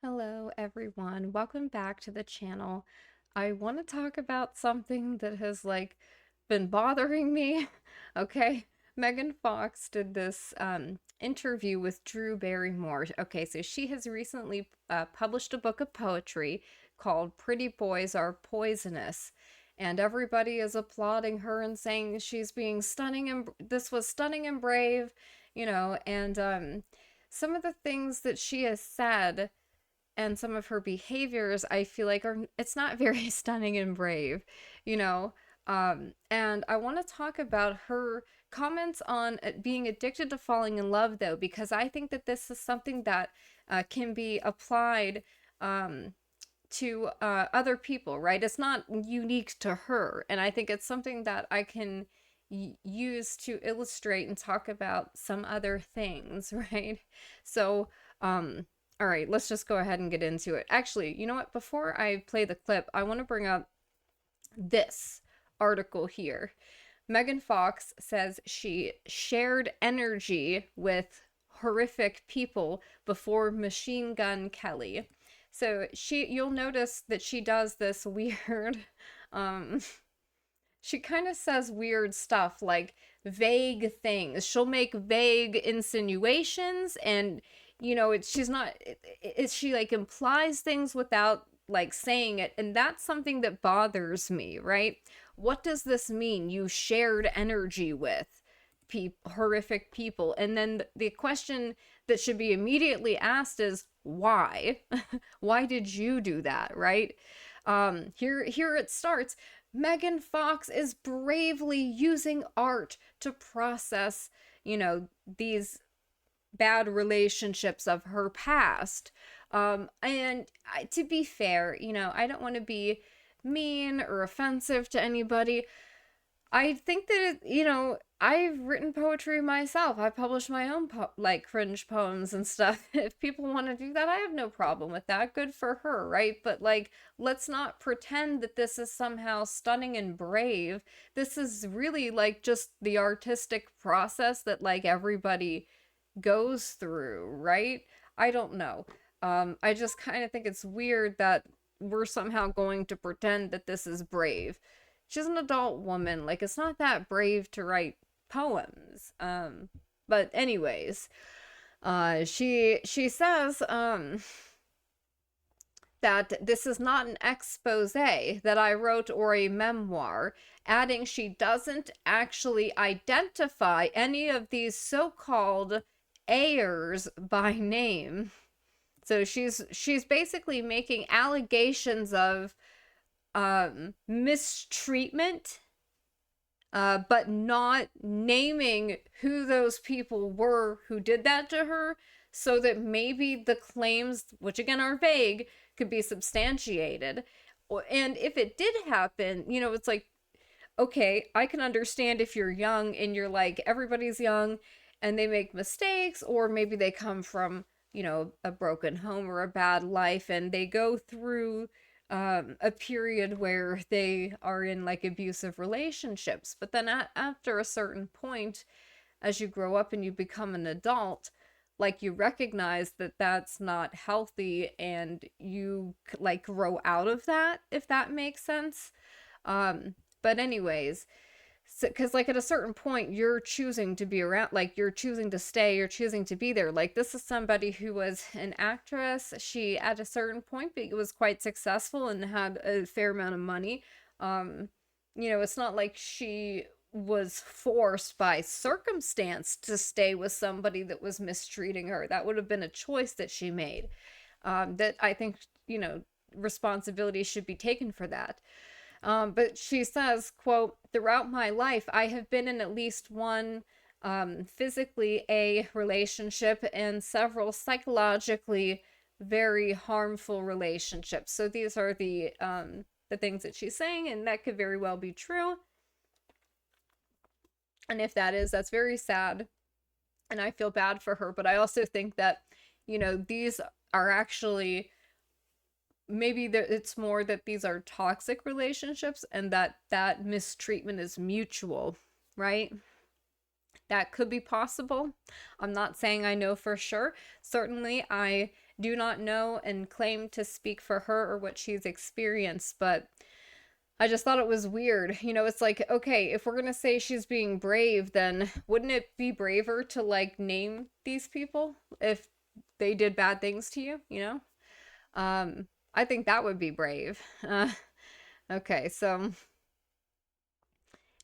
Hello, everyone. Welcome back to the channel. I want to talk about something that has been bothering me. Okay, Megan Fox did this interview with Drew Barrymore. Okay, so she has recently published a book of poetry called "Pretty Boys Are Poisonous," and everybody is applauding her and saying she's being stunning and this was stunning and brave, and some of the things that she has said and some of her behaviors I feel like are it's not very stunning and brave, you know. And I want to talk about her comments on being addicted to falling in love, though, because I think that this is something that can be applied to other people, right? It's not unique to her, and I think it's something that I can use to illustrate and talk about some other things, right? So, all right, let's just go ahead and get into it. Actually, you know what? Before I play the clip, I want to bring up this article here. Megan Fox says she shared energy with horrific people before Machine Gun Kelly. So you'll notice that she does this weird, um, she kind of says weird stuff like vague things. She'll make vague insinuations and she's not she like implies things without like saying it, and that's something that bothers me, right? What does this mean? You shared energy with horrific people, and then the question that should be immediately asked is why? Why did you do that, right? Here it starts. Megan Fox is bravely using art to process, these bad relationships of her past. To be fair, I don't want to be mean or offensive to anybody. I think that I've written poetry myself. I published my own cringe poems and stuff. If people want to do that, I have no problem with that. Good for her, right? But let's not pretend that this is somehow stunning and brave. This is really just the artistic process that everybody goes through, right? I don't know. I just kind of think it's weird that we're somehow going to pretend that this is brave. She's an adult woman. Like, it's not that brave to write poems. But anyways, she says that this is not an expose that I wrote or a memoir, adding she doesn't actually identify any of these so-called heirs by name. So she's basically making allegations of mistreatment, but not naming who those people were who did that to her, so that maybe the claims, which again are vague, could be substantiated. And if it did happen, it's like, okay, I can understand if you're young and you're like, everybody's young and they make mistakes, or maybe they come from, a broken home or a bad life, and they go through a period where they are in abusive relationships. But then after a certain point, as you grow up and you become an adult, you recognize that that's not healthy, and you grow out of that, if that makes sense. But anyways, because at a certain point you're choosing to be around, you're choosing to stay, you're choosing to be there. This is somebody who was an actress. She at a certain point was quite successful and had a fair amount of money. It's not like she was forced by circumstance to stay with somebody that was mistreating her. That would have been a choice that she made. That I think, responsibility should be taken for that. But she says, quote, throughout my life, I have been in at least one physically a relationship and several psychologically very harmful relationships. So these are the things that she's saying, and that could very well be true. And if that is, that's very sad. And I feel bad for her. But I also think that, these are actually, maybe it's more that these are toxic relationships and that mistreatment is mutual, right? That could be possible. I'm not saying I know for sure. Certainly, I do not know and claim to speak for her or what she's experienced, but I just thought it was weird. It's like, okay, if we're going to say she's being brave, then wouldn't it be braver to like name these people if they did bad things to you? I think that would be brave. Okay, so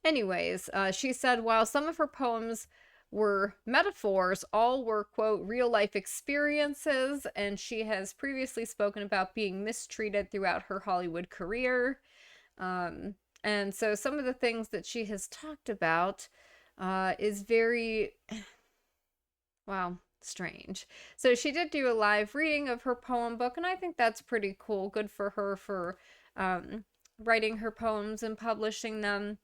anyways, she said while some of her poems were metaphors, all were, quote, real life experiences, and she has previously spoken about being mistreated throughout her Hollywood career. Um, and so some of the things that she has talked about is very, wow, strange. So she did do a live reading of her poem book, and I think that's pretty cool. Good for her for um, writing her poems and publishing them.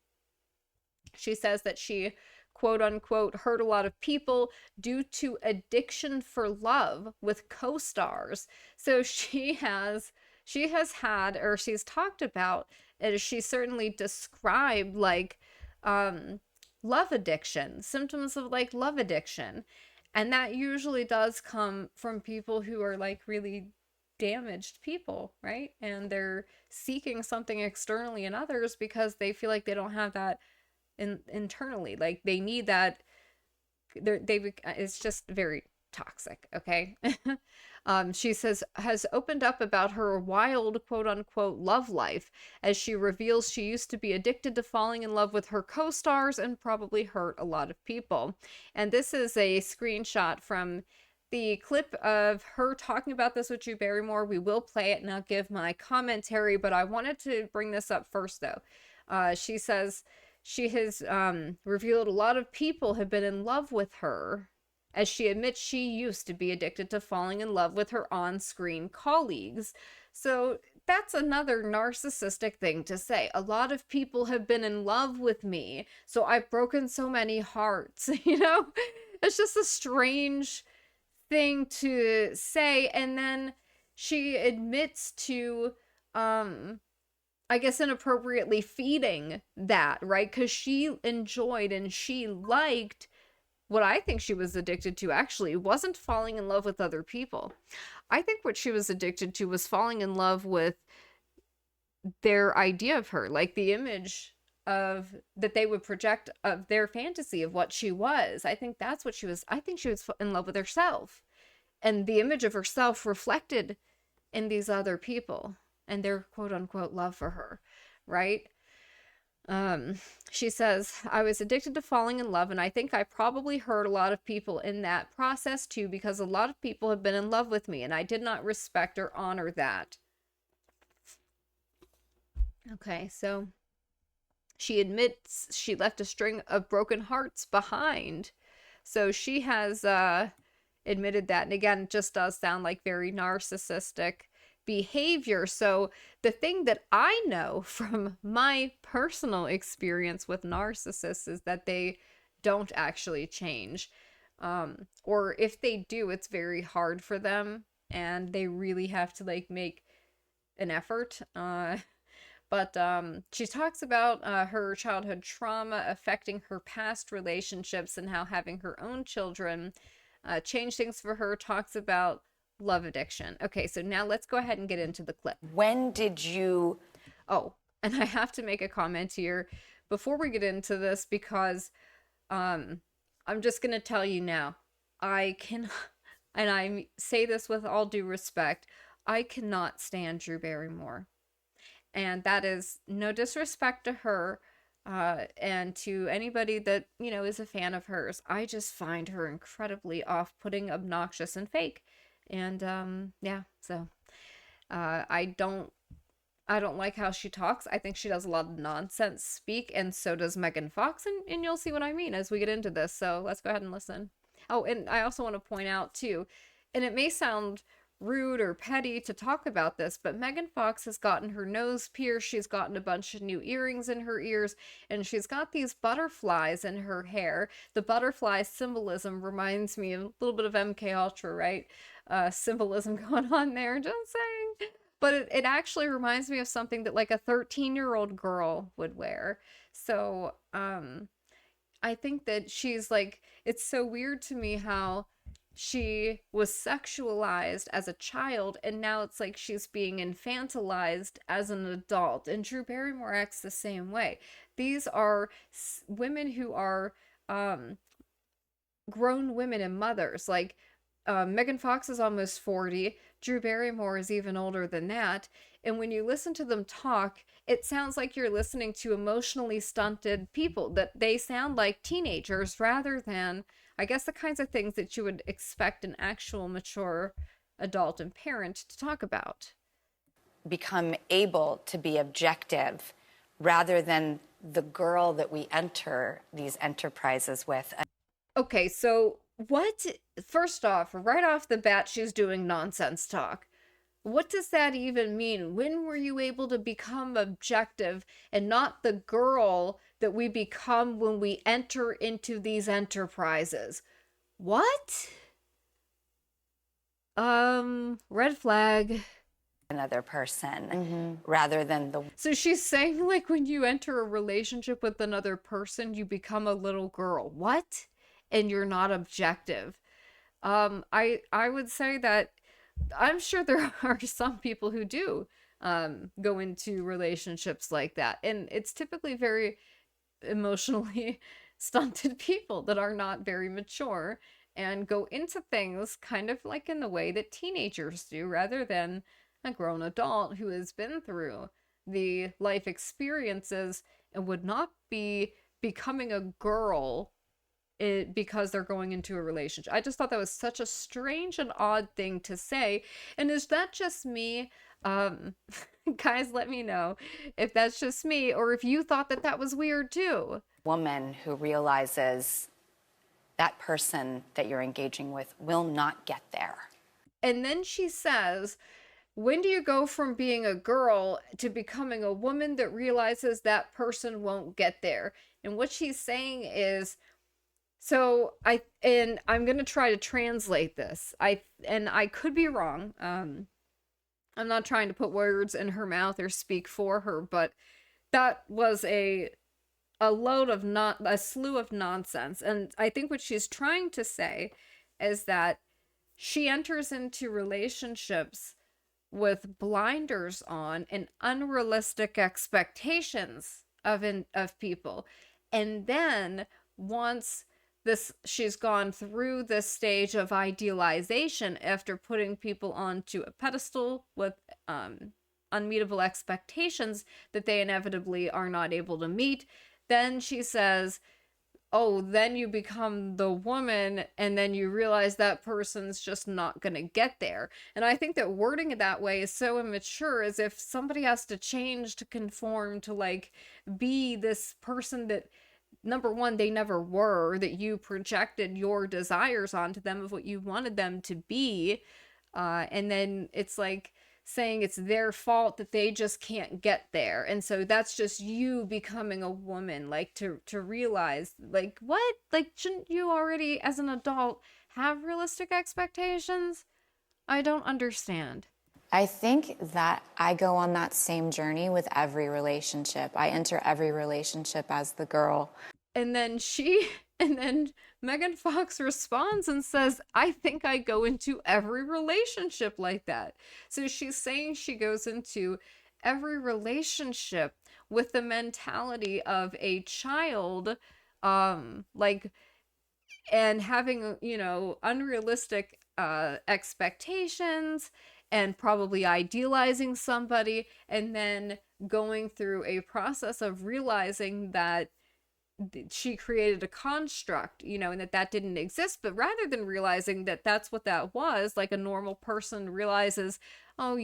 She says that she, quote unquote, hurt a lot of people due to addiction for love with co-stars. So she has had, or she's talked about, and she certainly described like um love addiction, symptoms of like love addiction. And that usually does come from people who are like really damaged people, right? And they're seeking something externally in others because they feel like they don't have that internally. Like they need that. It's just very toxic. Okay. She says has opened up about her wild, quote unquote, love life as she reveals she used to be addicted to falling in love with her co-stars and probably hurt a lot of people. And this is a screenshot from the clip of her talking about this with Drew Barrymore. We will play it and I'll give my commentary, but I wanted to bring this up first though. She says she has revealed a lot of people have been in love with her, as she admits she used to be addicted to falling in love with her on-screen colleagues. So that's another narcissistic thing to say. A lot of people have been in love with me, so I've broken so many hearts. It's just a strange thing to say. And then she admits to I guess inappropriately feeding that, right? Because she enjoyed and she liked what I think she was addicted to actually wasn't falling in love with other people. I think what she was addicted to was falling in love with their idea of her, like the image of that they would project of their fantasy of what she was. I think that's what she was. I think she was in love with herself and the image of herself reflected in these other people and their quote unquote love for her, right? She says, I was addicted to falling in love, and I think I probably hurt a lot of people in that process too, because a lot of people have been in love with me, and I did not respect or honor that. Okay, so she admits she left a string of broken hearts behind. So she has admitted that. And again, it just does sound like very narcissistic behavior. So the thing that I know from my personal experience with narcissists is that they don't actually change. Or if they do, it's very hard for them and they really have to like make an effort. But she talks about her childhood trauma affecting her past relationships and how having her own children changed things for her. Talks about love addiction. Okay, so now let's go ahead and get into the clip. When did you... Oh, and I have to make a comment here before we get into this because I'm just going to tell you now. I can, and I say this with all due respect, I cannot stand Drew Barrymore. And that is no disrespect to her and to anybody that, is a fan of hers. I just find her incredibly off-putting, obnoxious, and fake. And yeah, so I don't like how she talks. I think she does a lot of nonsense speak, and so does Megan Fox, and you'll see what I mean as we get into this. So let's go ahead and listen. Oh, and I also want to point out too, and it may sound rude or petty to talk about this, but Megan Fox has gotten her nose pierced, she's gotten a bunch of new earrings in her ears, and she's got these butterflies in her hair. The butterfly symbolism reminds me of a little bit of MK Ultra, right? Symbolism going on there, just saying. But it actually reminds me of something that like a 13-year-old girl would wear. So I think that she's like, it's so weird to me how she was sexualized as a child, and now it's like she's being infantilized as an adult. And Drew Barrymore acts the same way. These are women who are um, grown women and mothers. Like Megan Fox is almost 40. Drew Barrymore is even older than that. And when you listen to them talk, it sounds like you're listening to emotionally stunted people, that they sound like teenagers rather than, I guess, the kinds of things that you would expect an actual mature adult and parent to talk about. Become able to be objective rather than the girl that we enter these enterprises with. Okay, so what? First off, right off the bat, she's doing nonsense talk. What does that even mean? When were you able to become objective and not the girl that we become when we enter into these enterprises? What? Red flag. Another person rather than the. So she's saying, like, when you enter a relationship with another person, you become a little girl. What? And you're not objective. I would say that I'm sure there are some people who do go into relationships like that, and it's typically very emotionally stunted people that are not very mature and go into things kind of like in the way that teenagers do, rather than a grown adult who has been through the life experiences and would not be becoming a girl because they're going into a relationship. I just thought that was such a strange and odd thing to say. And is that just me? Guys, let me know if that's just me or if you thought that that was weird too. Woman who realizes that person that you're engaging with will not get there. And then she says, when do you go from being a girl to becoming a woman that realizes that person won't get there? And what she's saying is, so I'm going to try to translate this. I could be wrong. I'm not trying to put words in her mouth or speak for her, but that was a slew of nonsense. And I think what she's trying to say is that she enters into relationships with blinders on and unrealistic expectations of people. And then once she's gone through this stage of idealization after putting people onto a pedestal with unmeetable expectations that they inevitably are not able to meet, then she says, oh, then you become the woman, and then you realize that person's just not gonna get there. And I think that wording it that way is so immature, as if somebody has to change to conform to, like, be this person that, number one, they never were, that you projected your desires onto them of what you wanted them to be. And then it's like saying it's their fault that they just can't get there. And so that's just you becoming a woman, like to realize, like, what? Like, shouldn't you already, as an adult, have realistic expectations? I don't understand. I think that I go on that same journey with every relationship. I enter every relationship as the girl. And then Megan Fox responds and says, I think I go into every relationship like that. So she's saying she goes into every relationship with the mentality of a child, like, and having, unrealistic expectations, and probably idealizing somebody, and then going through a process of realizing that she created a construct, and that didn't exist. But rather than realizing that that's what that was, like a normal person realizes, oh,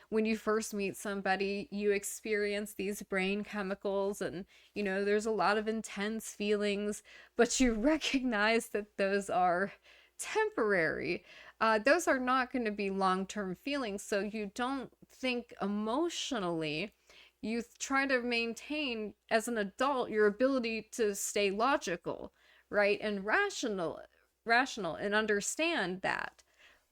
when you first meet somebody, you experience these brain chemicals, and, there's a lot of intense feelings, but you recognize that those are temporary. Those are not going to be long-term feelings, so you don't think emotionally. You try to maintain, as an adult, your ability to stay logical, right? And rational, and understand that.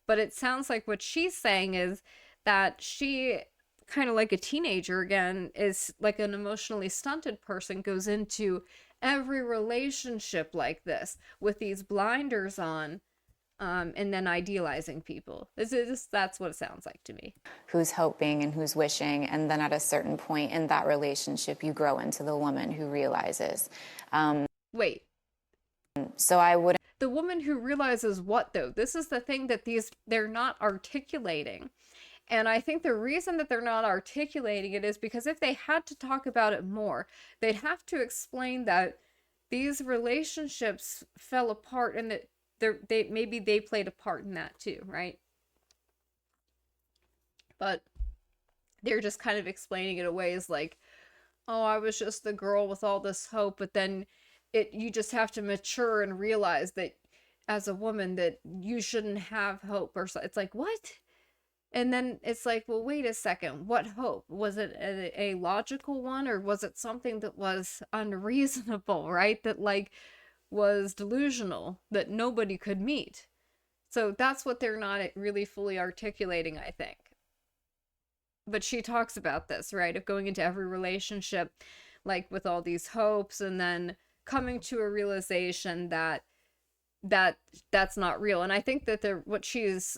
But it sounds like what she's saying is that she, kind of like a teenager again, is like an emotionally stunted person, goes into every relationship like this with these blinders on, and then idealizing people. That's what it sounds like to me. Who's hoping and who's wishing, and then at a certain point in that relationship you grow into the woman who realizes. Wait, So I wouldn't. the woman who realizes what though? This is the thing that they're not articulating. And I think the reason that they're not articulating it is because if they had to talk about it more, they'd have to explain that these relationships fell apart and that maybe they played a part in that too, right? But they're just kind of explaining it away as like, oh, I was just the girl with all this hope, but then you just have to mature and realize that as a woman that you shouldn't have hope or so. It's like, what? And then it's like, well, wait a second. What hope? Was it a logical one, or was it something that was unreasonable, right? That like was delusional that nobody could meet. So that's what they're not really fully articulating, I think. But she talks about this, right? Of going into every relationship like with all these hopes and then coming to a realization that that's not real. And I think that what she's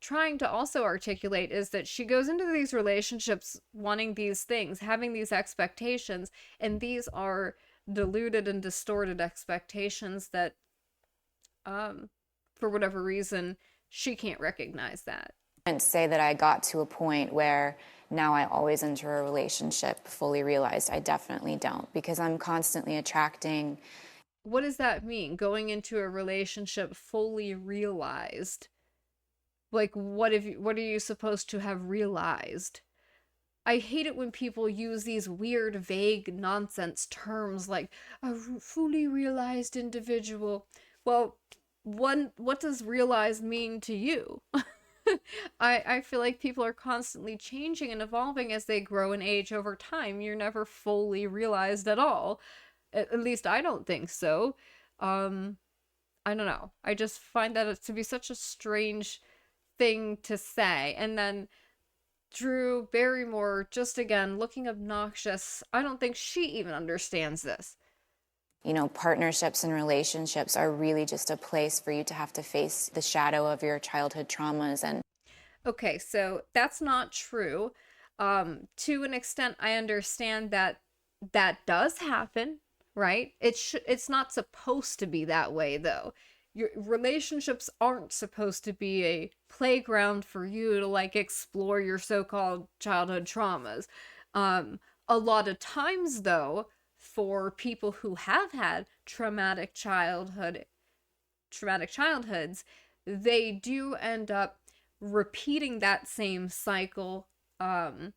trying to also articulate is that she goes into these relationships wanting these things, having these expectations, and these are deluded and distorted expectations that for whatever reason she can't recognize that. And say that I got to a point where now I always enter a relationship fully realized. I definitely don't, because I'm constantly attracting. What does that mean? Going into a relationship fully realized? Like what are you supposed to have realized? I hate it when people use these weird, vague nonsense terms like a fully realized individual. Well, what does realized mean to you? I feel like people are constantly changing and evolving as they grow in age over time. You're never fully realized at all. At least I don't think so. I don't know. I just find that to be such a strange thing to say. And then Drew Barrymore, just again, looking obnoxious. I don't think she even understands this. Partnerships and relationships are really just a place for you to have to face the shadow of your childhood traumas. And okay, so that's not true. To an extent, I understand that that does happen, right? It's not supposed to be that way, though. Your relationships aren't supposed to be a playground for you to like explore your so-called childhood traumas. A lot of times, though, for people who have had traumatic childhoods, they do end up repeating that same cycle, and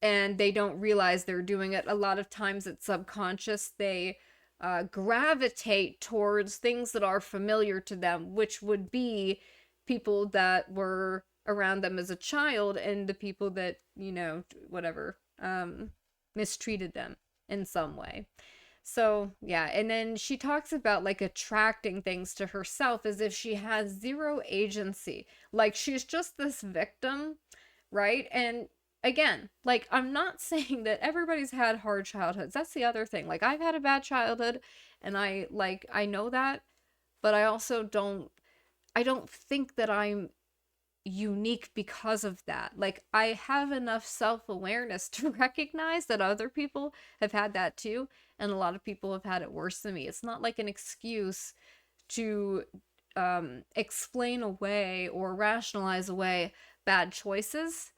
they don't realize they're doing it. A lot of times it's subconscious. They gravitate towards things that are familiar to them, which would be people that were around them as a child and the people that, whatever, mistreated them in some way. So, yeah, and then she talks about like attracting things to herself as if she has zero agency. Like she's just this victim, right? And again, like I'm not saying that everybody's had hard childhoods. That's the other thing. Like I've had a bad childhood and I know that, but I don't think that I'm unique because of that. Like I have enough self-awareness to recognize that other people have had that too, and a lot of people have had it worse than me. It's not like an excuse to explain away or rationalize away bad choices,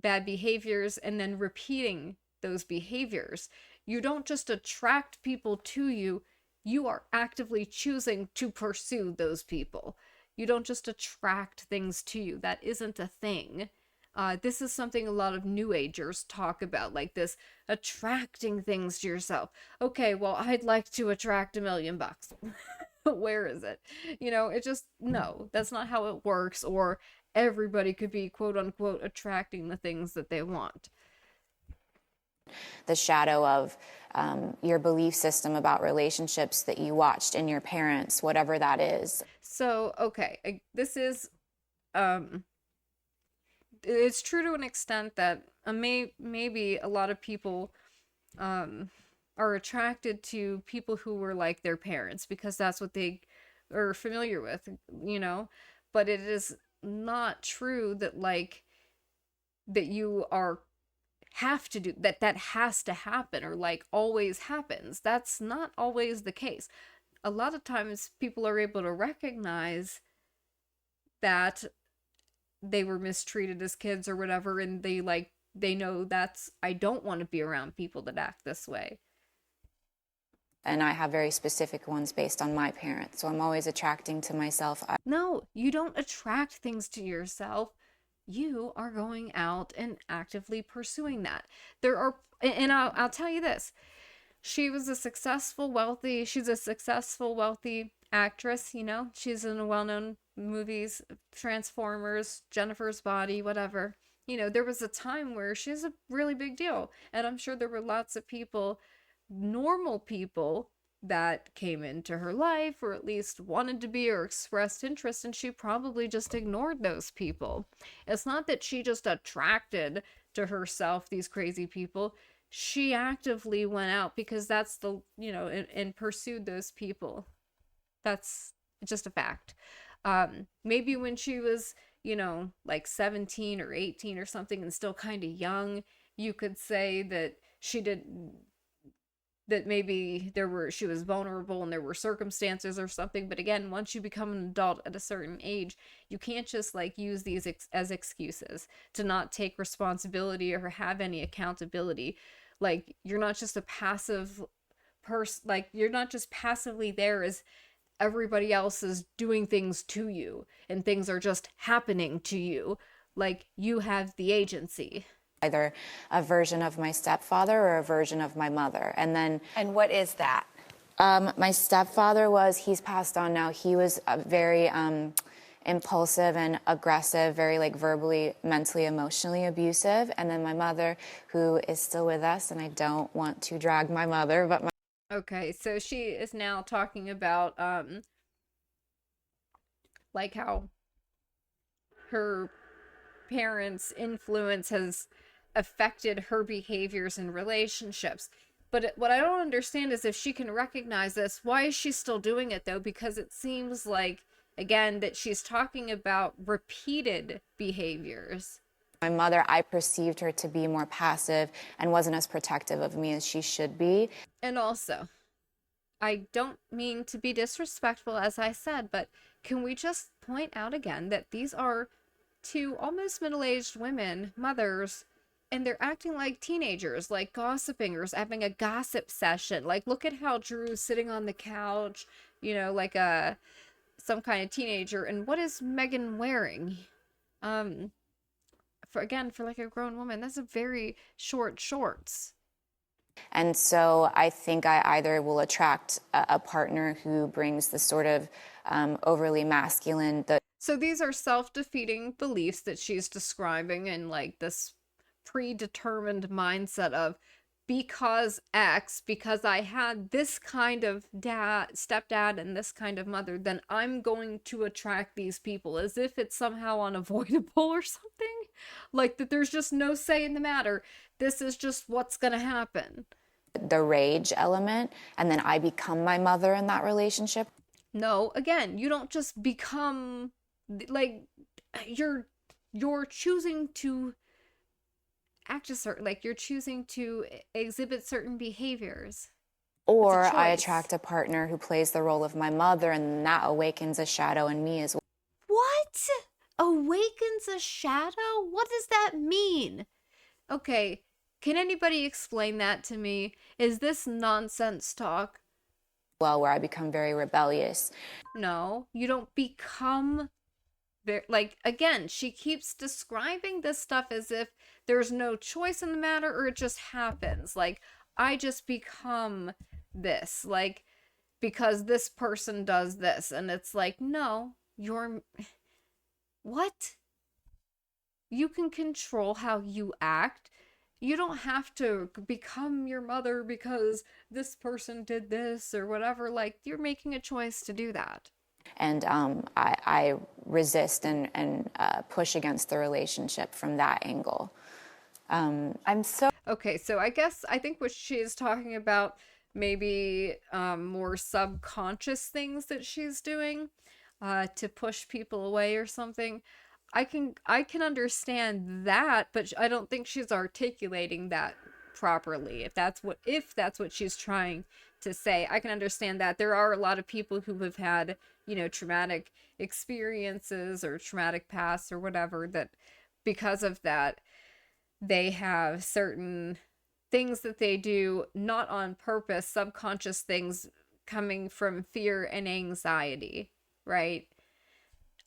bad behaviors, and then repeating those behaviors. You don't just attract people to you, you are actively choosing to pursue those people. You don't just attract things to you. That isn't a thing. This is something a lot of New Agers talk about, like this attracting things to yourself. Okay, well, I'd like to attract $1 million. Where is it? It just, no, that's not how it works. Or everybody could be quote unquote attracting the things that they want. the shadow of your belief system about relationships that you watched in your parents, whatever that is. So, okay, this is, it's true to an extent that maybe a lot of people are attracted to people who were like their parents because that's what they or familiar with, you know? But it is not true that like that you are have to do that, that has to happen or like always happens. That's not always the case. A lot of times people are able to recognize that they were mistreated as kids or whatever, and they know that's, I don't want to be around people that act this way. And I have very specific ones based on my parents. So I'm always attracting to myself. No, you don't attract things to yourself. You are going out and actively pursuing that. There are, and I'll tell you this. She's a successful, wealthy actress, you know? She's in well-known movies, Transformers, Jennifer's Body, whatever. You know, there was a time where she's a really big deal. And I'm sure there were lots of people, normal people, that came into her life or at least wanted to be or expressed interest, and she probably just ignored those people. It's not that she just attracted to herself these crazy people. She actively went out because that's the, you know, and pursued those people. That's just a fact. Maybe when she was, you know, like 17 or 18 or something and still kind of young, you could say that she did, that maybe she was vulnerable and there were circumstances or something. But again, once you become an adult at a certain age, you can't just like use these as excuses to not take responsibility or have any accountability. Like, you're not just a passive person, like you're not just passively there as everybody else is doing things to you and things are just happening to you. Like, you have the agency. Either a version of my stepfather or a version of my mother. And then... And what is that? My stepfather he's passed on now. He was very impulsive and aggressive, very like verbally, mentally, emotionally abusive. And then my mother, who is still with us, and I don't want to drag my mother, but Okay, so she is now talking about like how her parents' influence has affected her behaviors and relationships. But what I don't understand is, if she can recognize this, why is she still doing it though? Because it seems like, again, that she's talking about repeated behaviors. My mother, I perceived her to be more passive and wasn't as protective of me as she should be. And also, I don't mean to be disrespectful, as I said, but can we just point out again that these are two almost middle-aged women, mothers, and they're acting like teenagers, like gossiping or having a gossip session. Like, look at how Drew's sitting on the couch, you know, like some kind of teenager. And what is Megan wearing? For like a grown woman, that's a very short shorts. And so I think I either will attract a partner who brings the sort of overly masculine. So these are self-defeating beliefs that she's describing, and like this predetermined mindset of, because X, because I had this kind of stepdad and this kind of mother, then I'm going to attract these people, as if it's somehow unavoidable or something. Like that there's just no say in the matter. This is just what's gonna happen. The rage element, and then I become my mother in that relationship. No, again, you don't just become, like, you're choosing to act a certain, like, you're choosing to exhibit certain behaviors. Or I attract a partner who plays the role of my mother, and that awakens a shadow in me as well. What? Awakens a shadow? What does that mean? Okay, can anybody explain that to me? Is this nonsense talk? Well, where I become very rebellious. No, you don't become like, again, she keeps describing this stuff as if there's no choice in the matter or it just happens. Like, I just become this, like, because this person does this. And it's like, no, what? You can control how you act. You don't have to become your mother because this person did this or whatever. Like, you're making a choice to do that. And I resist and push against the relationship from that angle. Okay, so I think what she is talking about, maybe more subconscious things that she's doing to push people away or something. I can understand that, but I don't think she's articulating that properly. If that's what she's trying to say, I can understand that. There are a lot of people who have had, traumatic experiences or traumatic pasts or whatever, that because of that they have certain things that they do not on purpose, subconscious things coming from fear and anxiety, right?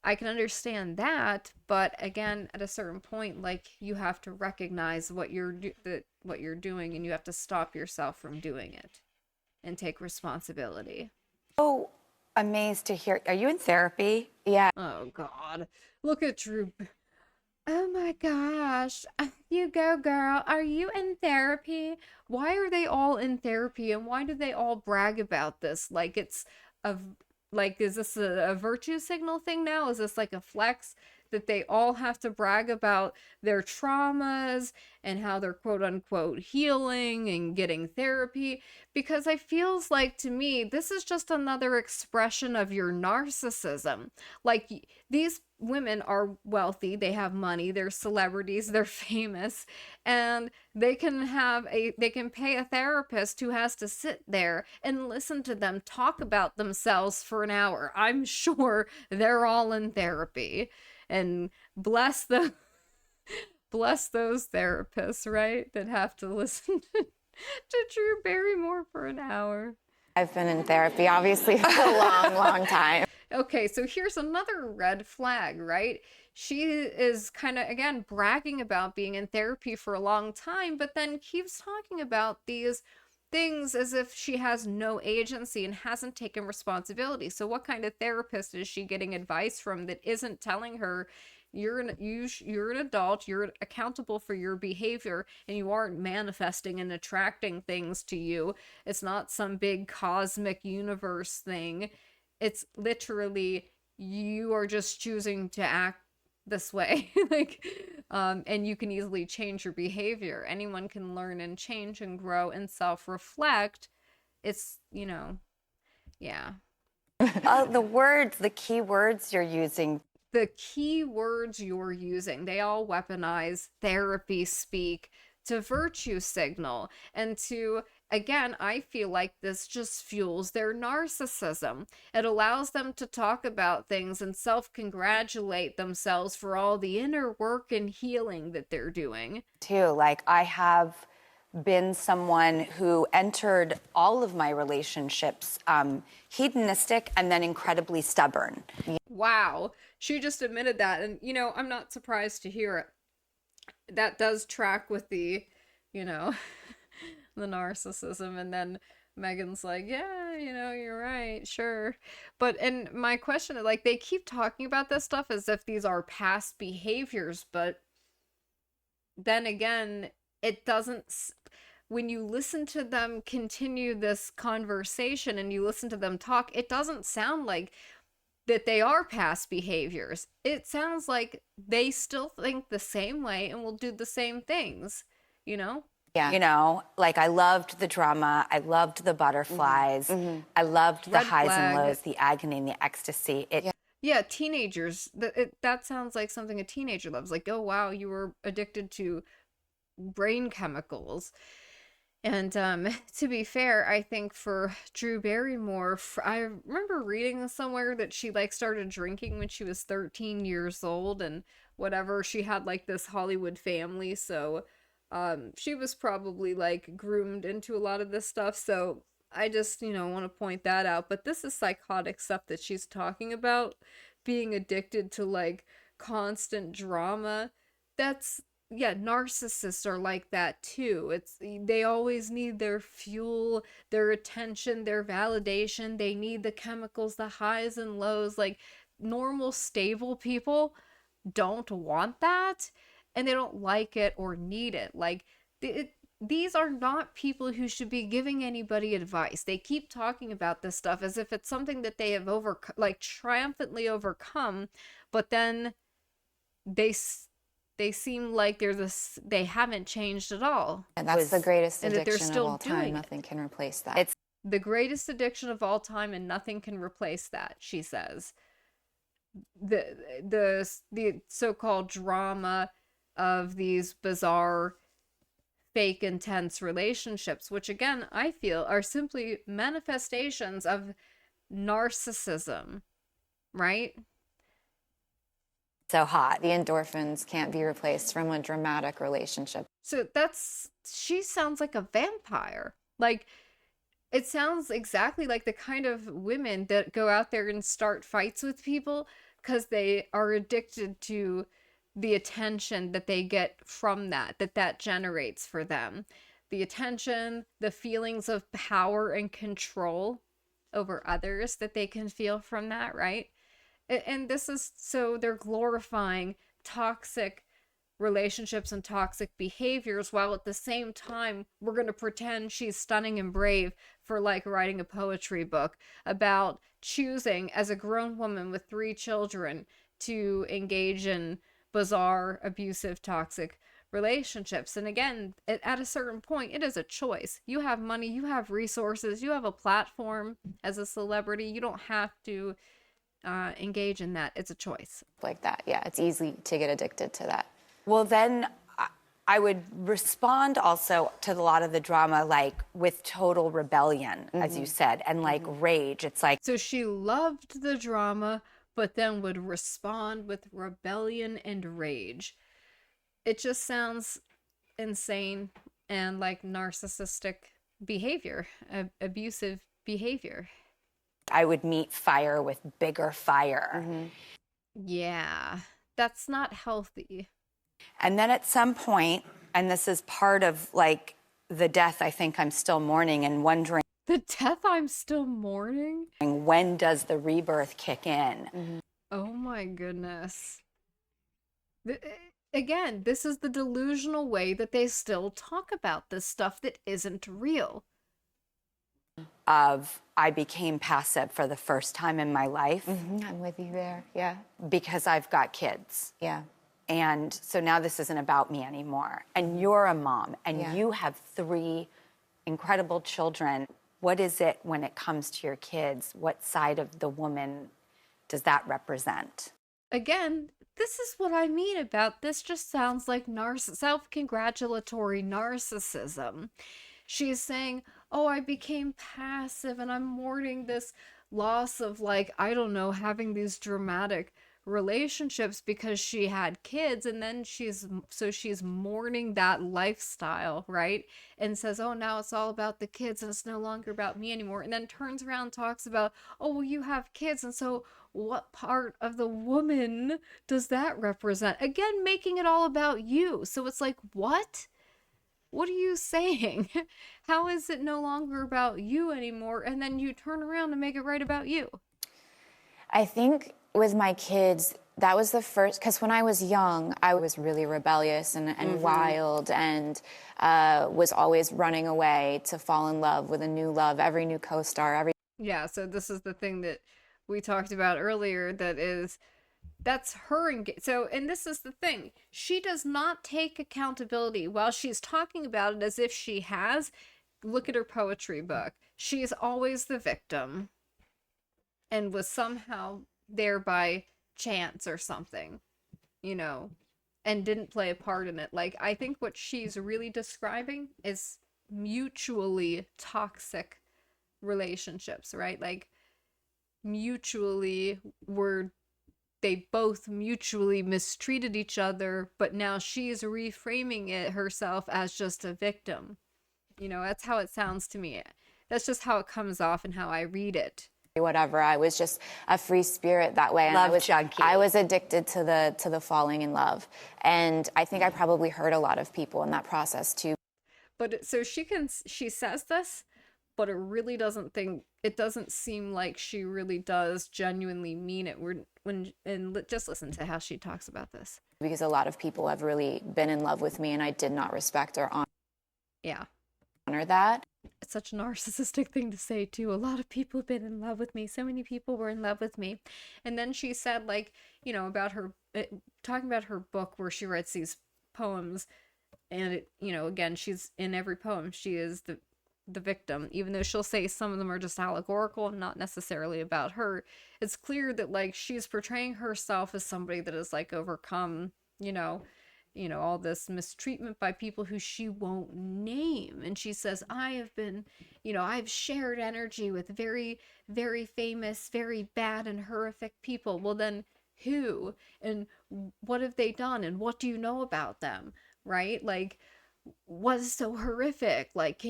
I can understand that, but again, at a certain point, like, you have to recognize what you're doing, and you have to stop yourself from doing it and take responsibility. So amazed to hear. Are you in therapy? Yeah. Oh God, look at Drew. Oh my gosh, you go, girl. Are you in therapy? Why are they all in therapy, and why do they all brag about this? Like, it's a like, is this a virtue signal thing now? Is this like a flex that they all have to brag about their traumas and how they're quote unquote healing and getting therapy? Because I feels like, to me, this is just another expression of your narcissism. Like, these women are wealthy, they have money, they're celebrities, they're famous, and they can pay a therapist who has to sit there and listen to them talk about themselves for an hour. I'm sure they're all in therapy, and bless those therapists, right, that have to listen to Drew Barrymore for an hour. I've been in therapy, obviously, for a long, long time. Okay, so here's another red flag, right? She is kind of, again, bragging about being in therapy for a long time, but then keeps talking about these things as if she has no agency and hasn't taken responsibility. So what kind of therapist is she getting advice from that isn't telling her, you're an adult, you're accountable for your behavior, and you aren't manifesting and attracting things to you. It's not some big cosmic universe thing. It's literally, you are just choosing to act this way. Like, and you can easily change your behavior. Anyone can learn and change and grow and self-reflect. It's, yeah. The key words you're using. The key words you're using, they all weaponize therapy speak to virtue signal and to, again, I feel like this just fuels their narcissism. It allows them to talk about things and self-congratulate themselves for all the inner work and healing that they're doing. Too. Like, I have been someone who entered all of my relationships hedonistic and then incredibly stubborn. Wow. She just admitted that. And, I'm not surprised to hear it. That does track with the, the narcissism. And then Megan's like, yeah, you're right, sure. And my question is, like, they keep talking about this stuff as if these are past behaviors, but then again, it doesn't. When you listen to them continue this conversation and you listen to them talk, it doesn't sound like that they are past behaviors. It sounds like they still think the same way and will do the same things, Yeah. Like, I loved the drama. I loved the butterflies. Mm-hmm. I loved the highs and lows, the agony and the ecstasy. Yeah, teenagers. That sounds like something a teenager loves. Like, oh, wow, you were addicted to brain chemicals. And to be fair, I think for Drew Barrymore, I remember reading somewhere that she like started drinking when she was 13 years old and whatever. She had like this Hollywood family, so she was probably like groomed into a lot of this stuff. So I just, want to point that out. But this is psychotic stuff that she's talking about, being addicted to like constant drama. That's, yeah, narcissists are like that too. They always need their fuel, their attention, their validation. They need the chemicals, the highs and lows. Like, normal stable people don't want that, and they don't like it or need it. Like, these are not people who should be giving anybody advice. They keep talking about this stuff as if it's something that they have triumphantly overcome, but then they they seem like they haven't changed at all. And that's the greatest and that they're addiction of still all time. doing it. Nothing can replace that. It's The greatest addiction of all time, and nothing can replace that, she says. The so-called drama of these bizarre, fake, intense relationships, which again, I feel are simply manifestations of narcissism, right? so hot. The endorphins can't be replaced from a dramatic relationship. So she sounds like a vampire. Like, it sounds exactly like the kind of women that go out there and start fights with people because they are addicted to the attention that they get from that generates for them. The attention, the feelings of power and control over others that they can feel from that, right? And this is, so they're glorifying toxic relationships and toxic behaviors, while at the same time we're going to pretend she's stunning and brave for like writing a poetry book about choosing as a grown woman with 3 children to engage in bizarre, abusive, toxic relationships. And again, at a certain point, it is a choice. You have money, you have resources, you have a platform as a celebrity. You don't have to engage in that. It's a choice. Like that, yeah, it's easy to get addicted to that. Well, then I would respond also to a lot of the drama, like with total rebellion, as you said, and like rage. It's like, So she loved the drama, but then would respond with rebellion and rage. It just sounds insane and like narcissistic behavior, abusive behavior. I would meet fire with bigger fire. Yeah, that's not healthy. And then at some point, and this is part of like the death I think I'm still mourning and wondering, The death I'm still mourning? when does the rebirth kick in? Oh my goodness. Again, this is the delusional way that they still talk about this stuff that isn't real. Of I became passive for the first time in my life I'm with you there, yeah. because I've got kids. Yeah. And so now this isn't about me anymore. And you're a mom and Yeah. you have 3 incredible children. What is it when it comes to your kids? What side of the woman does that represent? Again, this is what I mean about this. Just sounds like self-congratulatory narcissism. She's saying, oh, I became passive and I'm mourning this loss of, like, I don't know, having these dramatic relationships because she had kids, and then she's mourning that lifestyle, right? And says, oh, now it's all about the kids and it's no longer about me anymore. And then turns around and talks about, oh, well, you have kids, and so what part of the woman does that represent? Again, making it all about you. So it's like, what are you saying? How is it no longer about you anymore? And then you turn around and make it right about you. I think with my kids, that was the first, because when I was young, I was really rebellious and wild, and was always running away to fall in love with a new love, every new co-star, Yeah, so this is the thing that we talked about earlier, that's her so, and this is the thing, she does not take accountability while she's talking about it as if she has. Look at her poetry book. She is always the victim and was somehow there by chance or something, and didn't play a part in it. Like, I think what she's really describing is mutually toxic relationships, right? Like, they both mutually mistreated each other, but now she's reframing it herself as just a victim. That's how it sounds to me. That's just how it comes off and how I read it. whatever. I was just a free spirit that way. And Love junkie. I was addicted to the falling in love. And I think I probably hurt a lot of people in that process too. But so she says this, but it doesn't seem like she really does genuinely mean it. Just listen to how she talks about this. Because a lot of people have really been in love with me and I did not respect or honor Yeah. that. such a narcissistic thing to say too. A lot of people have been in love with me. So many people were in love with me. And then she said, like, you know, about her talking about her book where she writes these poems, and it, you know, again, she's in every poem, she is the victim, even though she'll say some of them are just allegorical and not necessarily about her. It's clear that like she's portraying herself as somebody that has like overcome, all this mistreatment by people who she won't name. And she says, I have been, I've shared energy with very, very famous, very bad and horrific people. Well, then who? And what have they done? And what do you know about them? Right? Like, what is so horrific? Like,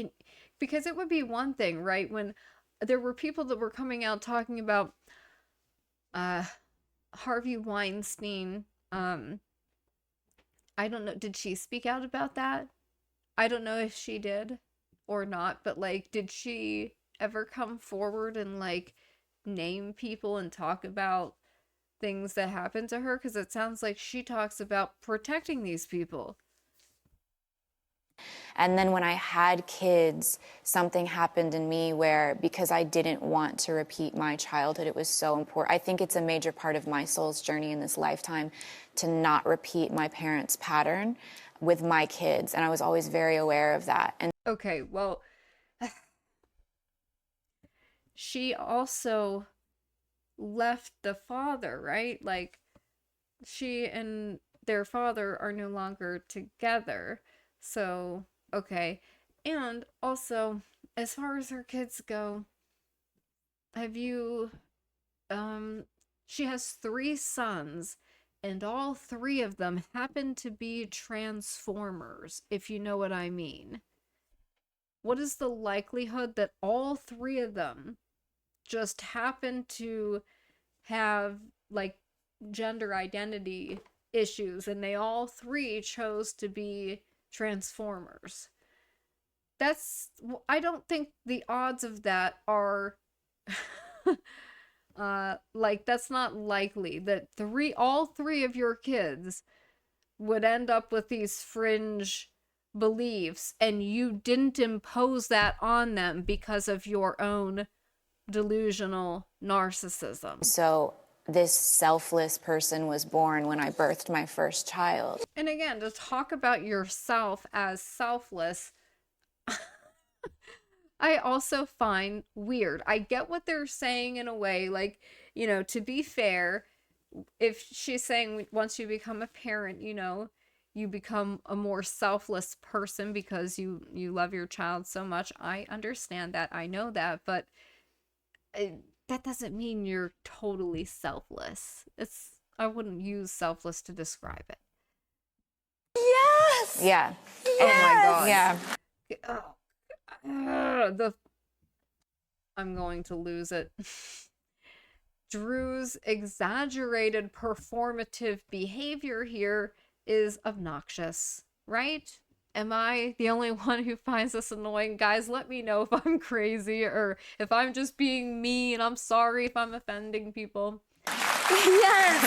because it would be one thing, right? When there were people that were coming out talking about uh Harvey Weinstein. I don't know, did she speak out about that? I don't know if she did or not, but like, did she ever come forward and like name people and talk about things that happened to her? Because it sounds like she talks about protecting these people. And then when I had kids, something happened in me where, because I didn't want to repeat my childhood, it was so important. I think it's a major part of my soul's journey in this lifetime to not repeat my parents' pattern with my kids. And I was always very aware of that. And okay, well, she also left the father, right? Like, she and their father are no longer together. So, okay. And also, as far as her kids go, have you, she has 3 sons, and all 3 of them happen to be Transformers, if you know what I mean. What is the likelihood that all 3 of them just happen to have, like, gender identity issues, and they all 3 chose to be Transformers? I don't think the odds of that are like, that's not likely that all 3 of your kids would end up with these fringe beliefs, and you didn't impose that on them because of your own delusional narcissism. so this selfless person was born when I birthed my first child. And again, to talk about yourself as selfless, I also find weird. I get what they're saying in a way, like, to be fair, if she's saying once you become a parent, you become a more selfless person because you love your child so much. I understand that. I know that, but that doesn't mean you're totally selfless. I wouldn't use selfless to describe it. Yes. Yeah. Oh my god. Yeah. I'm going to lose it. Drew's exaggerated performative behavior here is obnoxious, right? Am I the only one who finds this annoying? Guys, let me know if I'm crazy or if I'm just being mean. I'm sorry if I'm offending people. Yes.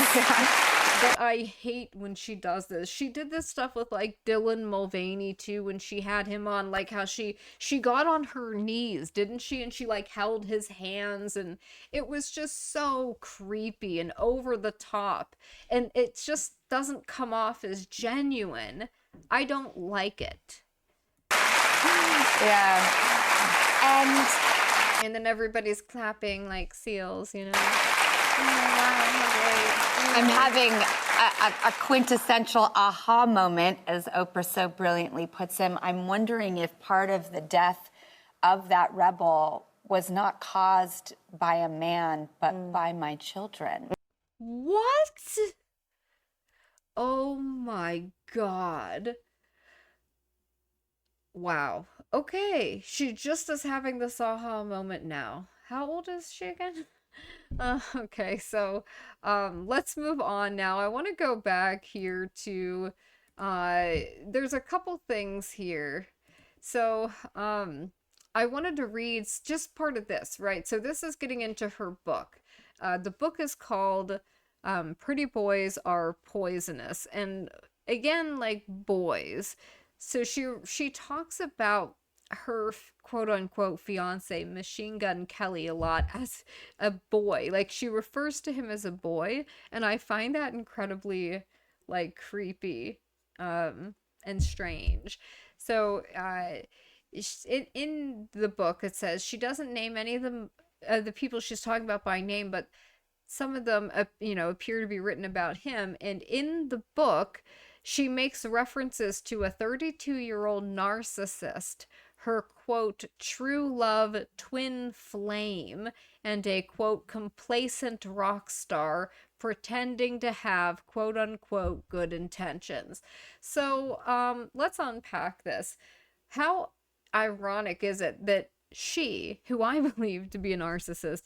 But I hate when she does this. She did this stuff with like Dylan Mulvaney too, when she had him on, like how she got on her knees, didn't she? And she like held his hands, and it was just so creepy and over the top, and it just doesn't come off as genuine. I don't like it. Yeah. And then everybody's clapping like seals, Oh, wow, how great. I'm having a quintessential aha moment, as Oprah so brilliantly puts him. I'm wondering if part of the death of that rebel was not caused by a man, but by my children. What? Oh my god. Wow. Okay. She just is having this aha moment now. How old is she again? Okay, so let's move on now. I want to go back here to there's a couple things here. So I wanted to read just part of this, right? So this is getting into her book. The book is called Pretty Boys Are Poisonous. And again, like boys. So she talks about her quote unquote fiance Machine Gun Kelly a lot as a boy. Like she refers to him as a boy, and I find that incredibly like creepy and strange. So in the book it says she doesn't name any of them the people she's talking about by name, but some of them appear to be written about him. And in the book she makes references to a 32-year-old narcissist, her quote true love twin flame, and a quote complacent rock star pretending to have quote unquote good intentions. So let's unpack this. How ironic is it that she, who I believe to be a narcissist,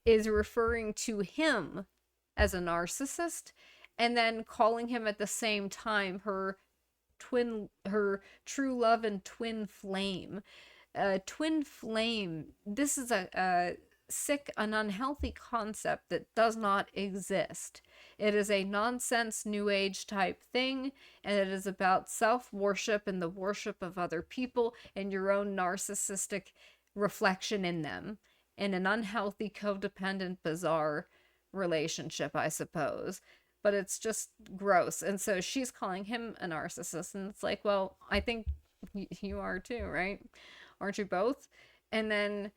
is referring to him as a narcissist and then calling him at the same time her true love and twin flame. Twin flame, this is a sick and unhealthy concept that does not exist. It is a nonsense new age type thing, and it is about self-worship and the worship of other people and your own narcissistic reflection in them, in an unhealthy, codependent, bizarre relationship, I suppose. But it's just gross. And so she's calling him a narcissist, and it's like, well, I think you are too, right? Aren't you both? And then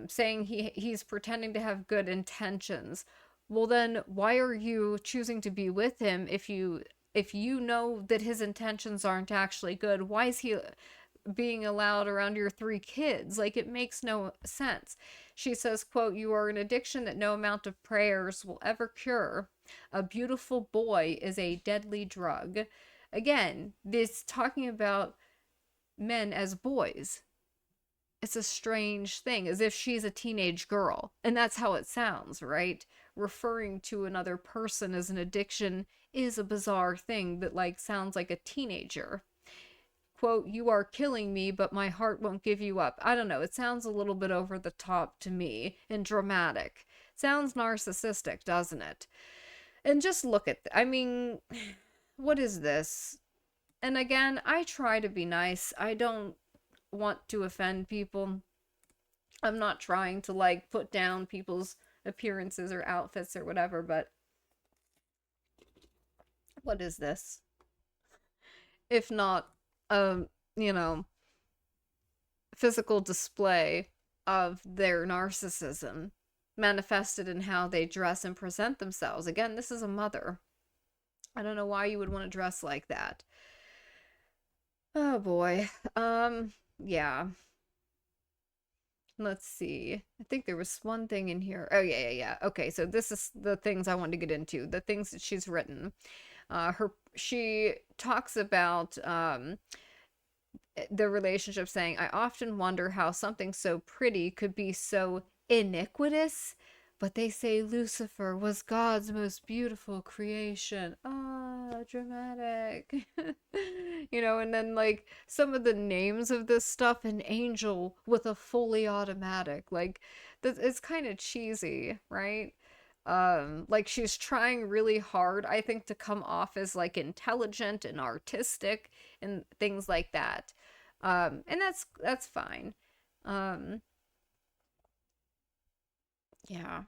saying he's pretending to have good intentions. Well, then why are you choosing to be with him if you know that his intentions aren't actually good? Why is he being allowed around your 3 kids? Like, it makes no sense. She says, quote, you are an addiction that no amount of prayers will ever cure. A beautiful boy is a deadly drug. Again, this talking about men as boys. It's a strange thing, as if she's a teenage girl. And that's how it sounds, right? Referring to another person as an addiction is a bizarre thing that like sounds like a teenager. Quote, you are killing me, but my heart won't give you up. I don't know. It sounds a little bit over the top to me and dramatic. Sounds narcissistic, doesn't it? And just look at, I mean, what is this? And again, I try to be nice. I don't want to offend people. I'm not trying to like put down people's appearances or outfits or whatever, but what is this? If not um, you know, physical display of their narcissism manifested in how they dress and present themselves. Again, this is a mother. I don't know why you would want to dress like that. Oh boy. Yeah. Let's see. I think there was one thing in here. Oh yeah. Okay, so this is the things I wanted to get into. The things that she's written. She talks about the relationship, saying, I often wonder how something so pretty could be so iniquitous, but they say Lucifer was God's most beautiful creation. Ah, dramatic. And then like some of the names of this stuff, an angel with a fully automatic, like it's kind of cheesy, right? Like she's trying really hard, I think, to come off as like intelligent and artistic and things like that. And that's fine. Um, yeah.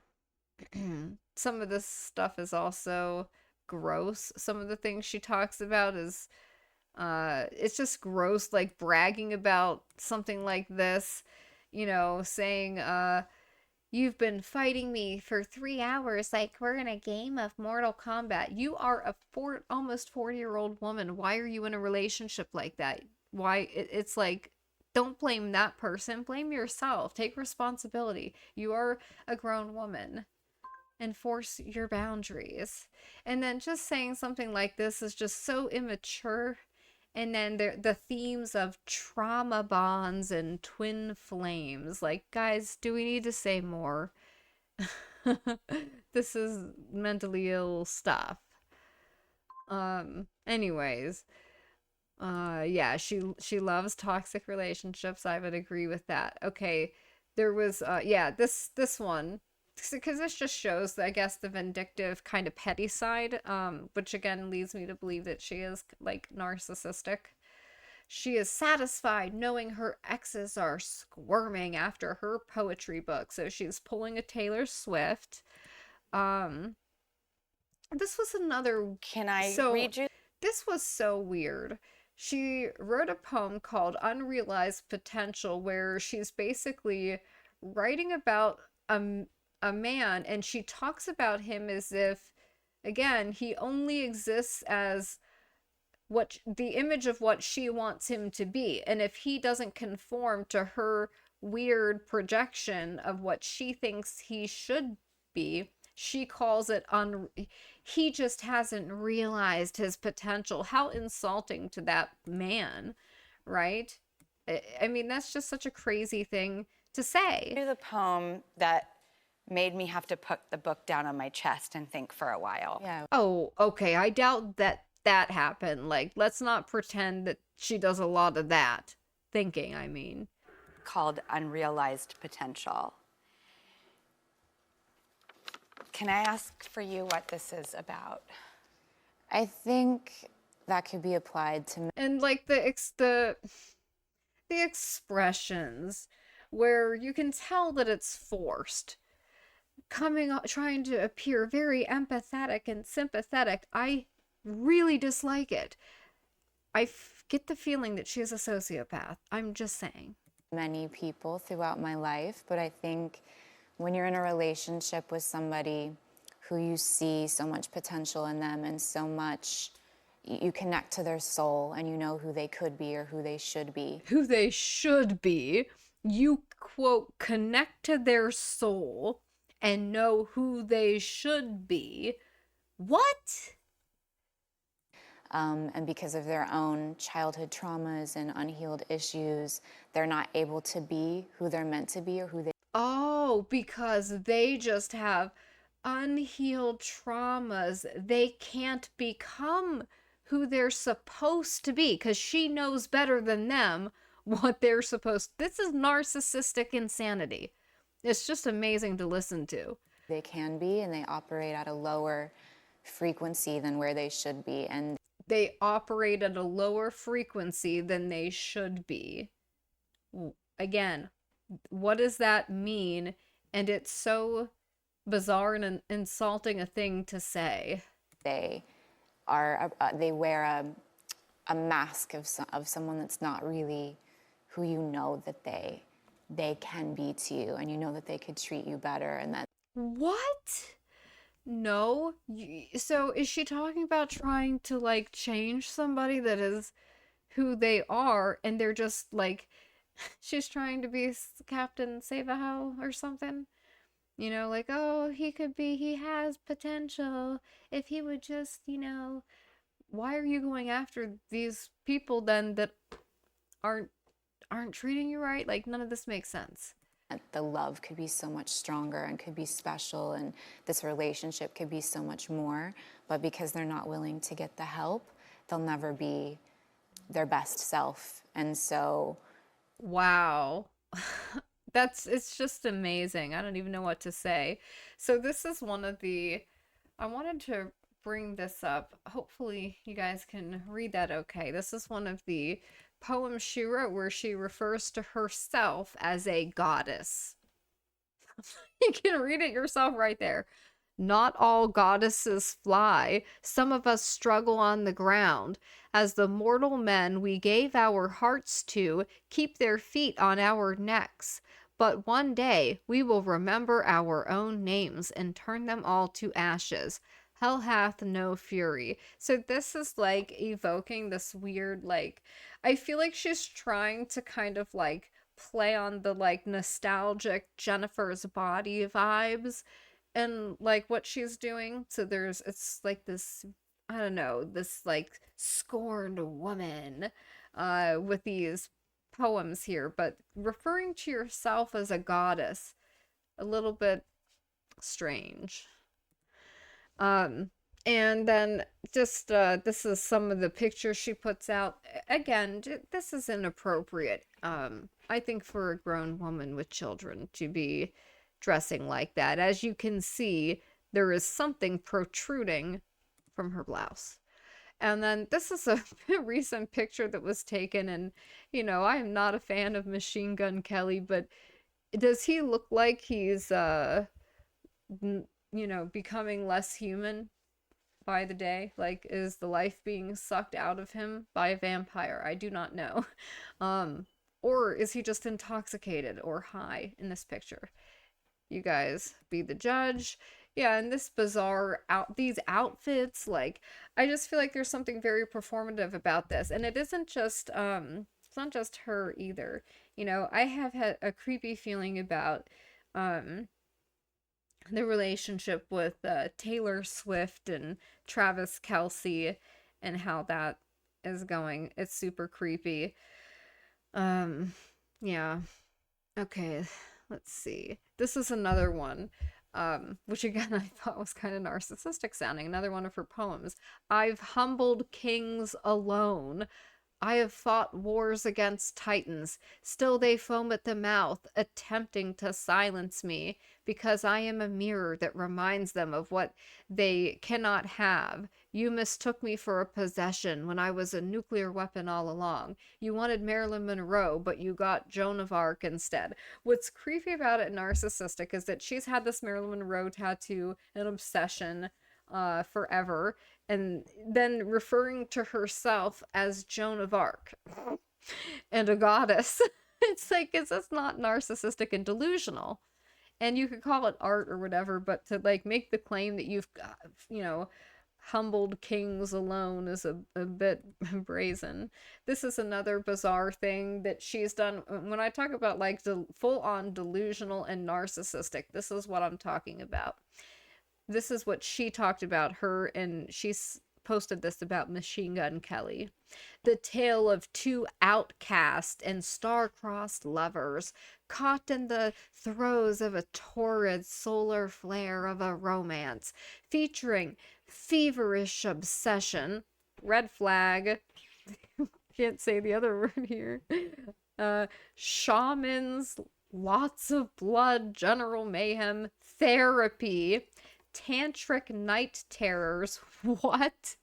Some of this stuff is also gross. Some of the things she talks about is it's just gross, like bragging about something like this, saying you've been fighting me for 3 hours like we're in a game of Mortal Kombat. You are a almost 40-year-old woman. Why are you in a relationship like that? Why? It's like, don't blame that person. Blame yourself. Take responsibility. You are a grown woman. Enforce your boundaries. And then just saying something like this is just so immature. And then the themes of trauma bonds and twin flames. Like, guys, do we need to say more? This is mentally ill stuff. Anyways, yeah, she loves toxic relationships. I would agree with that. Okay, there was yeah, this one, because this just shows, I guess, the vindictive kind of petty side, which again leads me to believe that she is like narcissistic. She is satisfied knowing her exes are squirming after her poetry book. So she's pulling a Taylor Swift. Um, this was another. Can I So read you? this was so weird. She wrote a poem called Unrealized Potential, where she's basically writing about a, a man, and she talks about him as if, again, he only exists as what the image of what she wants him to be. And if he doesn't conform to her weird projection of what she thinks he should be, she calls it he just hasn't realized his potential. How insulting to that man, right? I mean, that's just such a crazy thing to say. The poem that made me have to put the book down on my chest and think for a while. Yeah. Oh, okay. I doubt that that happened. Like, let's not pretend that she does a lot of that thinking, I mean. Called Unrealized Potential. Can I ask for you what this is about? I think that could be applied to And like the expressions where you can tell that it's forced, trying to appear very empathetic and sympathetic. I really dislike it. Get the feeling that she's a sociopath. I'm just saying. many people throughout my life, but I think when you're in a relationship with somebody who you see so much potential in them and so much, you connect to their soul and you know who they could be or who they should be. Who they should be. You, quote, connect to their soul and know who they should be. What? And because of their own childhood traumas and unhealed issues, they're not able to be who they're meant to be or who they Oh, because they just have unhealed traumas. They can't become who they're supposed to be because she knows better than them what they're supposed. This is narcissistic insanity. It's just amazing to listen to. they can be, and they operate at a lower frequency than where they should be. And They operate at a lower frequency than they should be. Again, what does that mean? And it's so bizarre and insulting a thing to say. they they wear a mask of someone that's not really who you know that they can be to you, and you know that they could treat you better, and that What? No. So is she talking about trying to like change somebody that is who they are and they're just like she's trying to be Captain Save-A-Ho or something? You know, like, oh, he has potential if he would just, why are you going after these people then that aren't aren't treating you right? Like, none of this makes sense. the love could be so much stronger and could be special, and this relationship could be so much more. But because they're not willing to get the help, they'll never be their best self. And so Wow. It's just amazing. I don't even know what to say. So this is one of the I wanted to bring this up. Hopefully you guys can read that okay. This is one of the poems she wrote where she refers to herself as a goddess. You can read it yourself right there. Not all goddesses fly. Some of us struggle on the ground. As the mortal men we gave our hearts to keep their feet on our necks. But one day we will remember our own names and turn them all to ashes. Hell hath no fury. So this is like evoking this weird, like, I feel like she's trying to kind of like play on the like nostalgic Jennifer's Body vibes and like what she's doing. So it's like this, I don't know, this like scorned woman with these poems here, but referring to yourself as a goddess, a little bit strange. And then just this is some of the pictures she puts out. Again, this is inappropriate. I think for a grown woman with children to be dressing like that. As you can see, there is something protruding from her blouse. And then this is a recent picture that was taken, and I am not a fan of Machine Gun Kelly, but does he look like he's becoming less human by the day? Like, is the life being sucked out of him by a vampire? I do not know. Um, or is he just intoxicated or high in this picture? You guys be the judge. Yeah, and this bizarre these outfits, like, I just feel like there's something very performative about this. And it isn't just it's not just her either. I have had a creepy feeling about um the relationship with Taylor Swift and Travis Kelce and how that is going. It's super creepy. Um, yeah. Okay, let's see. This is another one, which again I thought was kind of narcissistic sounding. Another one of her poems. I've humbled kings alone. I have fought wars against titans. Still they foam at the mouth, attempting to silence me, because I am a mirror that reminds them of what they cannot have. You mistook me for a possession when I was a nuclear weapon all along. You wanted Marilyn Monroe, but you got Joan of Arc instead. What's creepy about it, narcissistic, is that she's had this Marilyn Monroe tattoo, an obsession, forever, and then referring to herself as Joan of Arc and a goddess. It's like, is this not narcissistic and delusional? And you could call it art or whatever, but to like make the claim that you've got, humbled kings alone is a bit brazen. This is another bizarre thing that she's done. When I talk about like full on delusional and narcissistic, this is what I'm talking about. This is what she talked about, her, and she's posted this about Machine Gun Kelly. The tale of two outcast and star-crossed lovers caught in the throes of a torrid solar flare of a romance, featuring feverish obsession, red flag, can't say the other word here, shamans, lots of blood, general mayhem, therapy, tantric night terrors, what?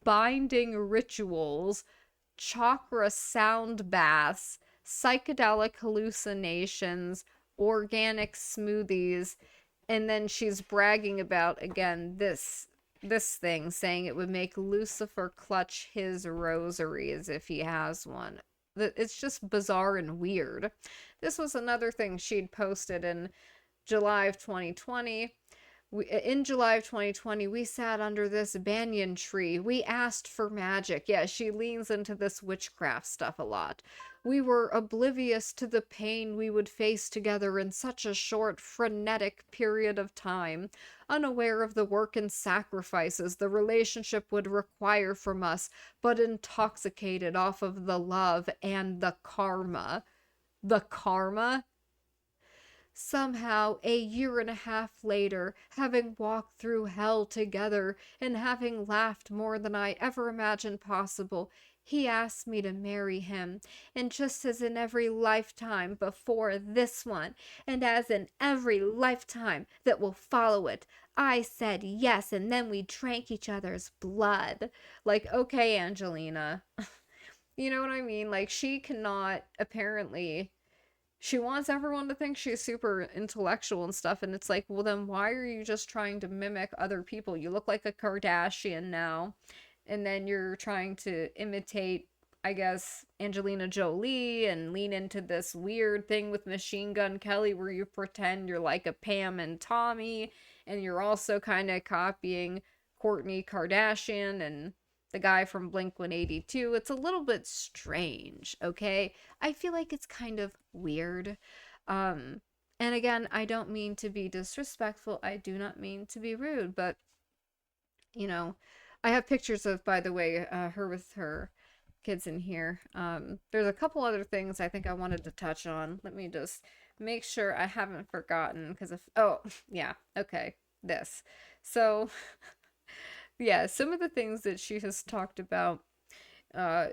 Binding rituals, chakra sound baths, psychedelic hallucinations, organic smoothies, and then she's bragging about again this thing, saying it would make Lucifer clutch his rosary as if he has one. It's just bizarre and weird. This was another thing she'd posted in July of 2020. In July of 2020, we sat under this banyan tree. We asked for magic. Yeah, she leans into this witchcraft stuff a lot. We were oblivious to the pain we would face together in such a short, frenetic period of time, unaware of the work and sacrifices the relationship would require from us, but intoxicated off of the love and the karma. The karma? Somehow, a year and a half later, having walked through hell together and having laughed more than I ever imagined possible, he asked me to marry him. And just as in every lifetime before this one, and as in every lifetime that will follow it, I said yes, and then we drank each other's blood. Like, okay, Angelina. You know what I mean? Like, she cannot apparently, she wants everyone to think she's super intellectual and stuff, and it's like, well, then why are you just trying to mimic other people? You look like a Kardashian now, and then you're trying to imitate, I guess, Angelina Jolie and lean into this weird thing with Machine Gun Kelly where you pretend you're like a Pam and Tommy, and you're also kind of copying Kourtney Kardashian and the guy from Blink 182. It's a little bit strange, okay? I feel like it's kind of weird. Um, and again, I don't mean to be disrespectful. I do not mean to be rude, but you know, I have pictures of, by the way, her with her kids in here. There's a couple other things I think I wanted to touch on. Let me just make sure I haven't forgotten because if, oh, yeah, okay, this. So, yeah, some of the things that she has talked about uh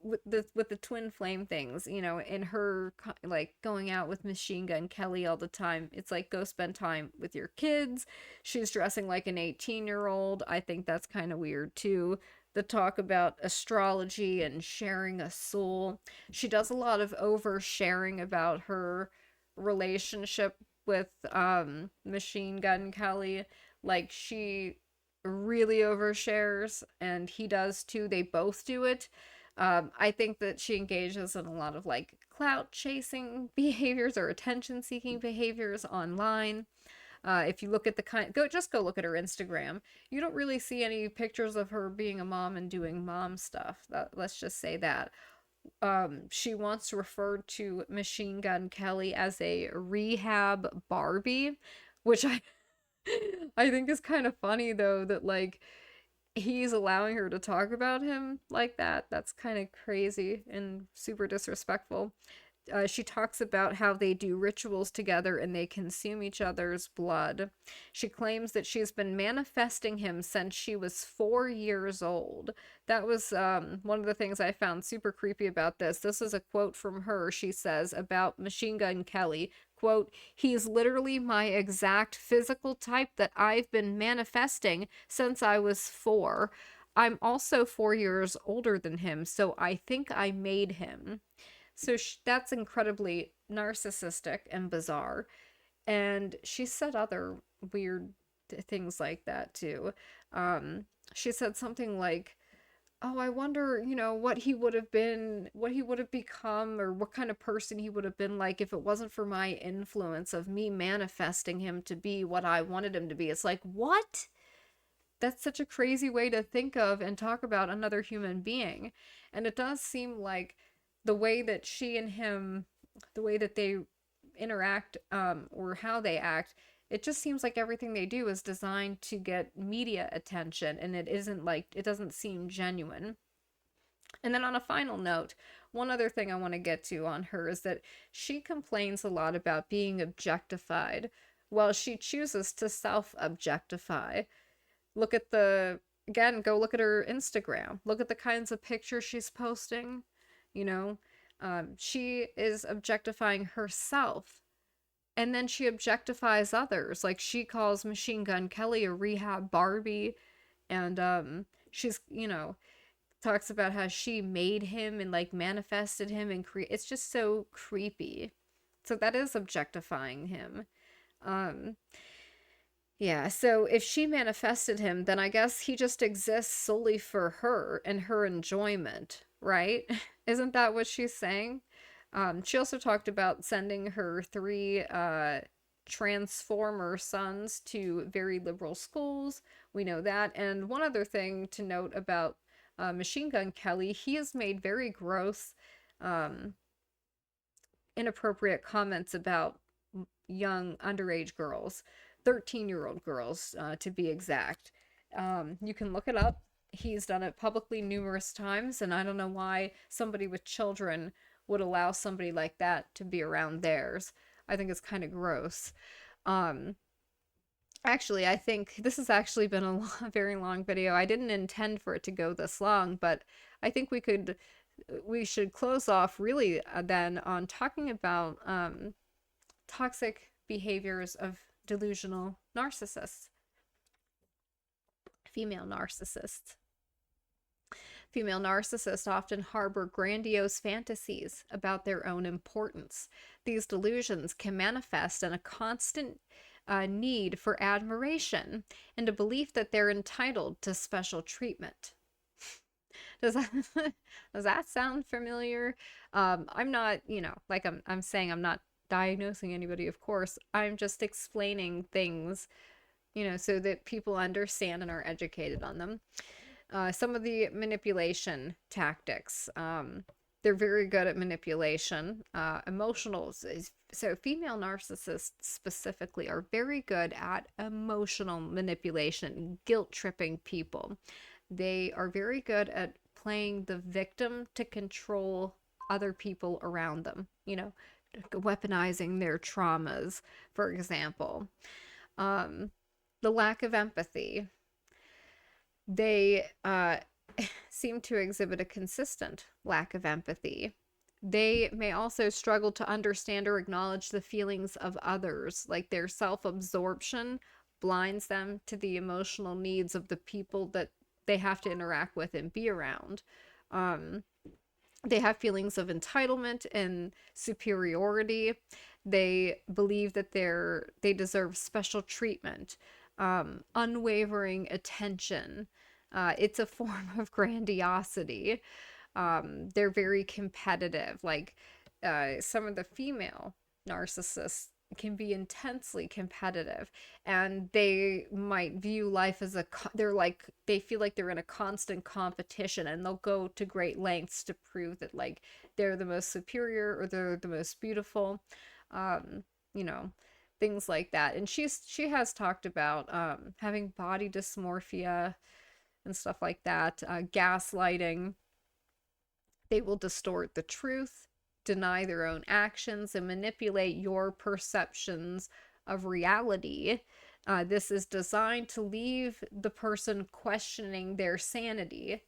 with the twin flame things, and her like going out with Machine Gun Kelly all the time. It's like, go spend time with your kids. She's dressing like an 18-year-old. I think that's kind of weird too. The talk about astrology and sharing a soul. She does a lot of oversharing about her relationship with Machine Gun Kelly. Like, she really overshares, and he does too. They both do it. I think that she engages in a lot of like clout chasing behaviors or attention seeking behaviors online. If you look at the go look at her Instagram. You don't really see any pictures of her being a mom and doing mom stuff. Let's just say that. She once referred to Machine Gun Kelly as a rehab Barbie, which I think is kind of funny though, that like he's allowing her to talk about him like that. That's kind of crazy and super disrespectful. She talks about how they do rituals together and they consume each other's blood. She claims that she's been manifesting him since she was 4 years old. That was one of the things I found super creepy about this. This is a quote from her. She says about Machine Gun Kelly, quote, "He's literally my exact physical type that I've been manifesting since I was 4. I'm also 4 years older than him, so I think I made him." So that's incredibly narcissistic and bizarre. And she said other weird things like that too. She said something like, "Oh, I wonder, what he would have been, what he would have become, or what kind of person he would have been like if it wasn't for my influence of me manifesting him to be what I wanted him to be." It's like, what? That's such a crazy way to think of and talk about another human being. And it does seem like the way that she and him, the way that they interact, or how they act, it just seems like everything they do is designed to get media attention, and it isn't like, it doesn't seem genuine. And then on a final note, one other thing I want to get to on her is that she complains a lot about being objectified while she chooses to self-objectify. Look at go look at her Instagram. Look at the kinds of pictures she's posting. You know, she is objectifying herself, and then she objectifies others. Like, she calls Machine Gun Kelly a rehab Barbie, and she's, talks about how she made him and like manifested him and it's just so creepy. So that is objectifying him. Um, yeah, so if she manifested him, then I guess he just exists solely for her and her enjoyment, right? Isn't that what she's saying? She also talked about sending her 3 transformer sons to very liberal schools. We know that. And one other thing to note about Machine Gun Kelly, he has made very gross, um, inappropriate comments about young underage girls, 13-year-old girls, to be exact. You can look it up. He's done it publicly numerous times, and I don't know why somebody with children would allow somebody like that to be around theirs. I think it's kind of gross. Um, Actually, I think this has actually been a very long video. I didn't intend for it to go this long, but I think we should close off really, then, on talking about toxic behaviors of delusional narcissists, female narcissists. Female narcissists often harbor grandiose fantasies about their own importance. These delusions can manifest in a constant need for admiration and a belief that they're entitled to special treatment. Does that does that sound familiar? I'm not, like I'm saying, I'm not diagnosing anybody, of course. I'm just explaining things, so that people understand and are educated on them. Some of the manipulation tactics. They're very good at manipulation. Emotional. So female narcissists specifically are very good at emotional manipulation, guilt tripping people. They are very good at playing the victim to control other people around them, weaponizing their traumas, for example. The lack of empathy. They seem to exhibit a consistent lack of empathy. They may also struggle to understand or acknowledge the feelings of others, like their self absorption blinds them to the emotional needs of the people that they have to interact with and be around. Um, they have feelings of entitlement and superiority. They believe that they deserve special treatment, unwavering attention. It's a form of grandiosity. They're very competitive. Like some of the female narcissists can be intensely competitive, and they might view life as they're like, they feel like they're in a constant competition, and they'll go to great lengths to prove that like they're the most superior or they're the most beautiful. um you know, things like that. And she has talked about having body dysmorphia and stuff like that, gaslighting. They will distort the truth, deny their own actions, and manipulate your perceptions of reality. This is designed to leave the person questioning their sanity.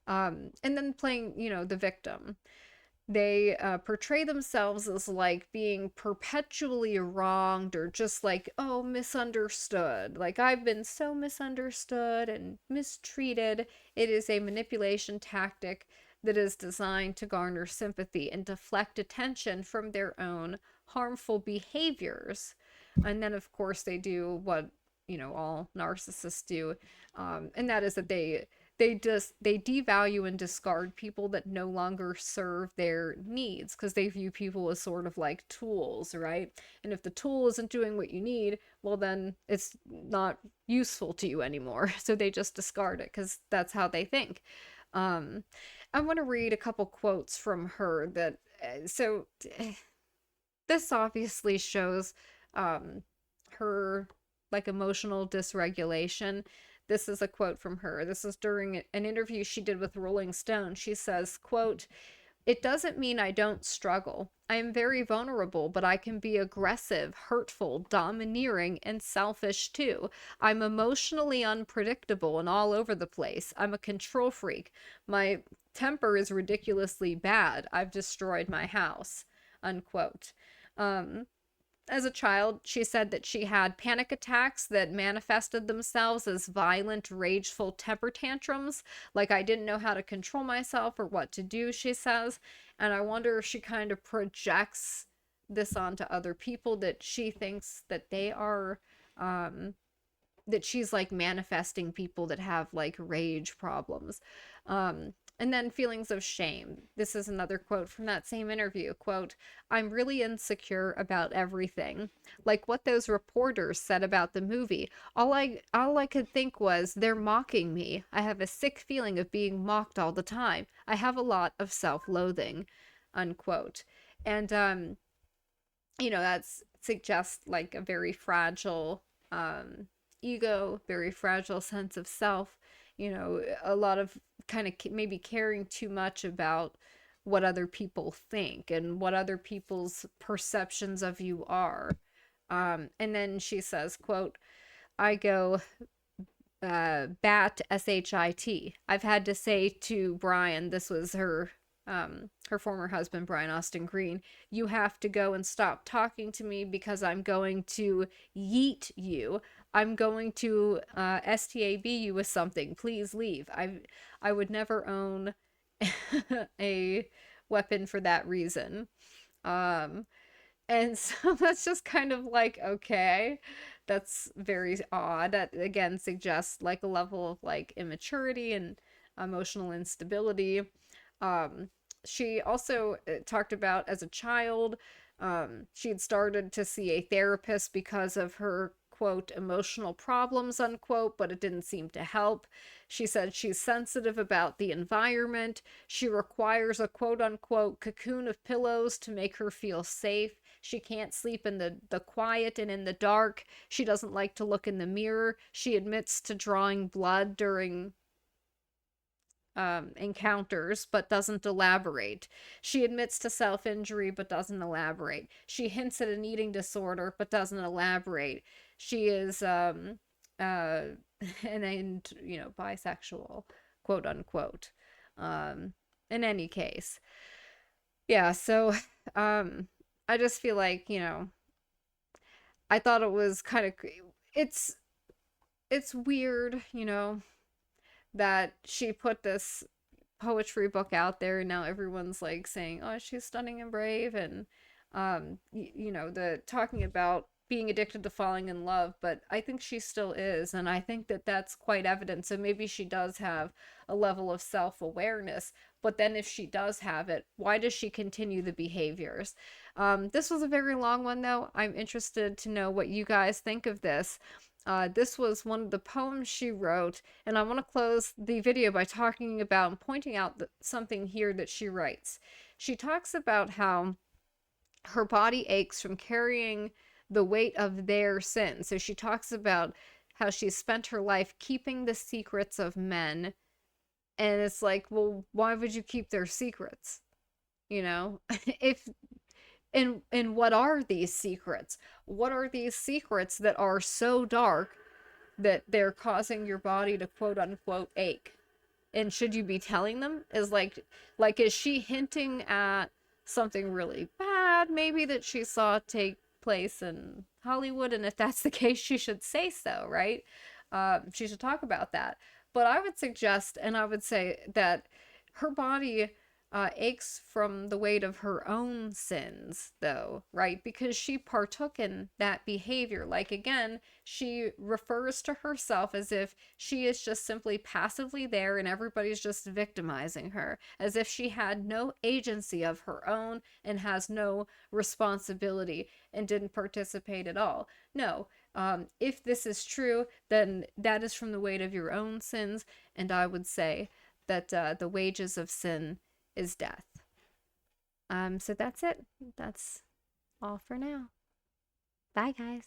And then playing, the victim. They portray themselves as like being perpetually wronged, or just like, oh, misunderstood. Like, I've been so misunderstood and mistreated. It is a manipulation tactic that is designed to garner sympathy and deflect attention from their own harmful behaviors. And then, of course, they do what, all narcissists do, and that is that they devalue and discard people that no longer serve their needs, because they view people as sort of like tools, right? And if the tool isn't doing what you need, well, then it's not useful to you anymore. So they just discard it because that's how they think. um I want to read a couple quotes from her that so this obviously shows um her like emotional dysregulation. This is a quote from her. This is during an interview she did with Rolling Stone. She says, quote, "It doesn't mean I don't struggle. I am very vulnerable, but I can be aggressive, hurtful, domineering, and selfish too. I'm emotionally unpredictable and all over the place. I'm a control freak. My temper is ridiculously bad. I've destroyed my house." Unquote. Um, as a child, she said that she had panic attacks that manifested themselves as violent, rageful temper tantrums. Like, I didn't know how to control myself or what to do, she says. And I wonder if she kind of projects this onto other people, that she thinks that they are, that she's like manifesting people that have like rage problems. And then feelings of shame. This is another quote from that same interview. Quote, "I'm really insecure about everything. Like what those reporters said about the movie. All I could think was they're mocking me. I have a sick feeling of being mocked all the time. I have a lot of self-loathing." Unquote. And that's suggests like a very fragile ego, very fragile sense of self, a lot of kind of maybe caring too much about what other people think and what other people's perceptions of you are. And then she says, quote, "I go bat shit. I've had to say to Brian," this was her former husband Brian Austin Green, "you have to go and stop talking to me because I'm going to yeet you. I'm going to stab you with something. Please leave. I would never own a weapon for that reason." Um, and so that's just kind of like, okay, that's very odd. That again suggests like a level of like immaturity and emotional instability. Um, she also talked about as a child, she had started to see a therapist because of her quote emotional problems unquote, but it didn't seem to help. She said she's sensitive about the environment. She requires a quote unquote cocoon of pillows to make her feel safe. She can't sleep in the quiet and in the dark. She doesn't like to look in the mirror. She admits to drawing blood during encounters, but doesn't elaborate. She admits to self injury, but doesn't elaborate. She hints at an eating disorder, but doesn't elaborate. She is uh, and bisexual, quote unquote. In any case, yeah. So, um, I just feel like I thought it was kind of it's it's weird, that she put this poetry book out there and now everyone's like saying, "Oh, she's stunning and brave," and the talking about being addicted to falling in love, but I think she still is, and I think that that's quite evident. So maybe she does have a level of self-awareness, but then if she does have it, why does she continue the behaviors? This was a very long one though. I'm interested to know what you guys think of this. This was one of the poems she wrote, and I want to close the video by talking about and pointing out something here that she writes. She talks about how her body aches from carrying the weight of their sin. So she talks about how she spent her life keeping the secrets of men. And it's like, well, why would you keep their secrets? You know, if and what are these secrets? What are these secrets that are so dark that they're causing your body to quote unquote ache? And should you be telling them? Is she hinting at something really bad maybe that she saw take place in Hollywood? And if that's the case, she should say so, right? She should talk about that. But I would suggest, and I would say that her body aches from the weight of her own sins, though, right? Because she partook in that behavior. Like, again, she refers to herself as if she is just simply passively there and everybody's just victimizing her, as if she had no agency of her own and has no responsibility and didn't participate at all. No. If this is true, then that is from the weight of your own sins, and I would say that the wages of sin is death. So that's it. That's all for now. Bye, guys.